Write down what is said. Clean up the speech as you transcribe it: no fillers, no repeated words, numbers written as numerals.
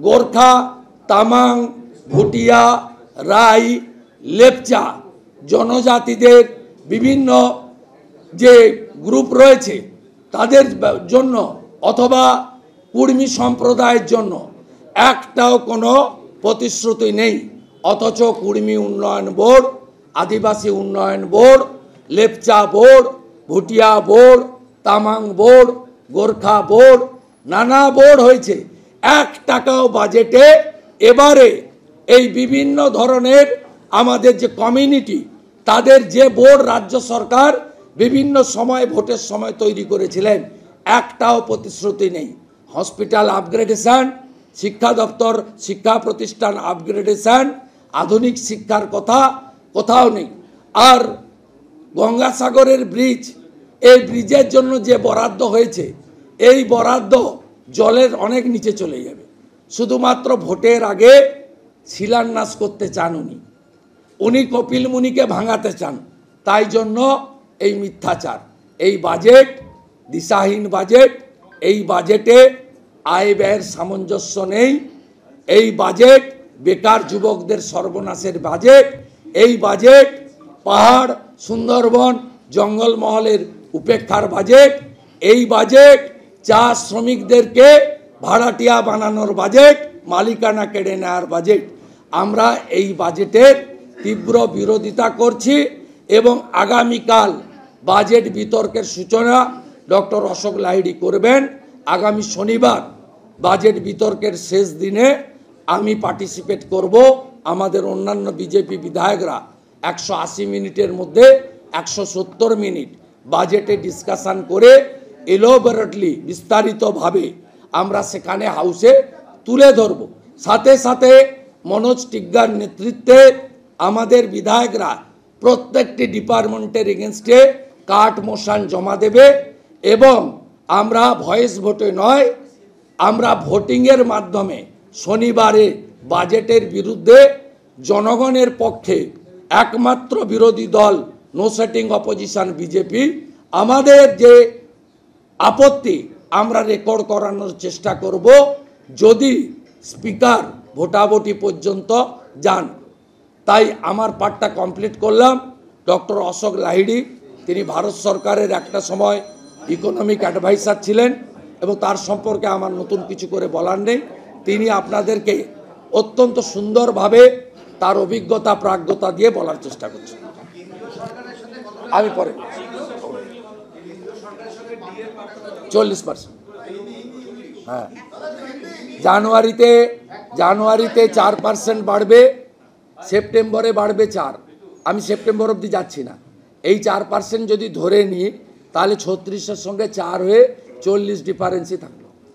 গোর্খা, তামাং, ভুটিয়া, রাই, লেপচা জনজাতিদের বিভিন্ন যে গ্রুপ রয়েছে তাদের জন্য অথবা কুর্মী সম্প্রদায়ের জন্য একটাও কোনো প্রতিশ্রুতি নেই। অথচ কুর্মী উন্নয়ন বোর্ড, আদিবাসী উন্নয়ন board, Lepcha board, Bhutia board, Tamang board, Gorkha board, নানা বোর্ড হয়েছে। 1 টাকাও বাজেটে এবারে এই বিভিন্ন ধরনের আমাদের যে কমিউনিটি তাদের যে বোর্ড রাজ্য সরকার বিভিন্ন সময় ভোটের সময় তৈরি করেছিলেন, একটাও প্রতিশ্রুতি নেই। হসপিটাল আপগ্রেডেশন, শিক্ষা দপ্তর শিক্ষা প্রতিষ্ঠান আপগ্রেডেশন, আধুনিক শিক্ষার কথা কোথাও নেই। আর গঙ্গাসাগরের ব্রিজ, এই ব্রিজের জন্য যে বরাদ্দ হয়েছে এই বরাদ্দ জলের অনেক নিচে চলে যাবে। শুধুমাত্র ভোটের আগে শিলান্যাস করতে চান উনি কপিল মুনিকে ভাঙাতে চান। তাই জন্য এই মিথ্যাচার, এই বাজেট দিশাহীন বাজেট, এই বাজেটে আয় ব্যয়ের সামঞ্জস্য নেই, এই বাজেট বেকার যুবকদের সর্বনাশের বাজেট, এই বাজেট পাহাড় সুন্দরবন জঙ্গলমহলের উপেক্ষার বাজেট, এই বাজেট চা শ্রমিকদেরকে ভাড়াটিয়া বানানোর বাজেট, মালিকানা কেড়ে নেওয়ার বাজেট। আমরা এই বাজেটের তীব্র বিরোধিতা করছি এবং আগামীকাল বাজেট বিতর্কের সূচনা ডক্টর অশোক লাহিড়ী করবেন। আগামী শনিবার বাজেট বিতর্কের শেষ দিনে আমি পার্টিসিপেট করব। আমাদের অন্যান্য বিজেপি বিধায়করা 180 মিনিটের মধ্যে 170 মিনিট বাজেটে ডিসকাশন করে এলোবোরেটলি বিস্তারিতভাবে আমরা সেখানে হাউসে তুলে ধরব। সাথে সাথে মনোজ টিগ্গার নেতৃত্বে আমাদের বিধায়করা প্রত্যেকটি ডিপার্টমেন্টের এগেনস্টে কাট মোশন জমা দেবে এবং আমরা ভয়েস ভোটে নয়, আমরা ভোটিংয়ের মাধ্যমে শনিবারে বাজেটের বিরুদ্ধে জনগণের পক্ষে একমাত্র বিরোধী দল নো সেটিং অপোজিশন বিজেপি, আমাদের যে আপত্তি আমরা রেকর্ড করানোর চেষ্টা করব। যদি স্পিকার ভোটাভুটি পর্যন্ত যান, তাই আমার পার্টটা কমপ্লিট করলাম। ডক্টর অশোক লাহিড়ী তিনি ভারত সরকারের একটা সময় ইকোনমিক অ্যাডভাইসার ছিলেন এবং তার সম্পর্কে আমার নতুন কিছু করে বলার নেই। তিনি আপনাদেরকে অত্যন্ত সুন্দরভাবে তার অভিজ্ঞতা প্রাজ্ঞতা দিয়ে বলার চেষ্টা করছেন। আমি পরে 40%, হ্যাঁ, জানুয়ারিতে 4% বাড়বে, সেপ্টেম্বরে বাড়বে 4। আমি সেপ্টেম্বর অবধি যাচ্ছি না। এই 4% যদি ধরে নিই তাহলে 36-এর সঙ্গে 4 হয়ে 40 ডিফারেন্সই থাকবে।